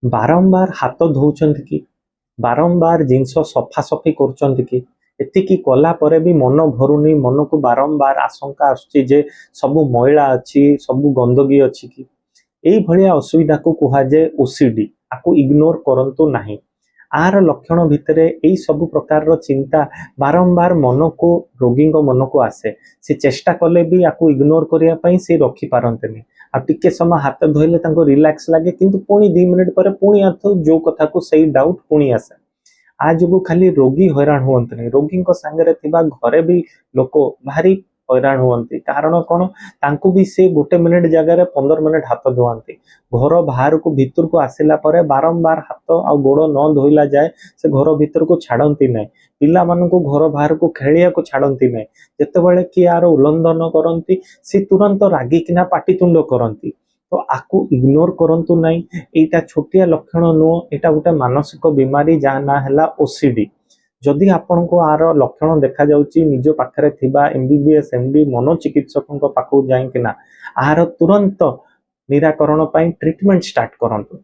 बारंबार हाथ धोउछन्ति कि बारंबार जिनस सफा सफी करुछन्ति कि एतिकी कला परे भी मन भरुनी मन को बारंबार आशंका आसुची जे सबु मैला अछि सबु गंदगी अछि कि एई भलिया असुविधा को कुहा जे ओसीडी आकु इग्नोर करंतु नाही। आर लक्षण भितरे एई सबु प्रकार रो चिंता बारंबार मन को रोगी मन को आसे से चेष्टा कले भी आकु इग्नोर करिया पई से रखी पारंतनी आ टिके समय हाथ धोइले तांको रिलैक्स लागे किंतु पुणी 2 मिनिट पर पुणी आथो जो कथा को सही डाउट पुणी आसे। आज को खाली रोगी हैरान हुअंतनी रोगी सांगे थिबा घरे भी लोक भारी हैरान हुअंती कारण कौन तांको भी से 1 मिनिट जगह 15 मिनिट हाथ धोआंती घर बाहर को भीतर को आसिला परे बारंबार हाथ आ गोड़ न धोइला जाए से घर भीतर को छाड़ती ना पिला मान को घर बाहर को खेलिया को छाड़ती ना जितेबाला कि यार उल्लंघन करती सी तुरंत रागिकिना पाटितुंड करती तो आकु इग्नोर करंतु नहीं। एटा छोटिया लक्षण नुह एटा गोटे मानसिक बीमारी जहाँ ना है ओसीडी जदि आपण को आर लक्षण देखा जाउची निज पाखरे थिबा एमबीबीएस एमडी मनोचिकित्सक पाखु जाइकिना आर तुरंत निराकरण पाई ट्रीटमेंट स्टार्ट करंतु।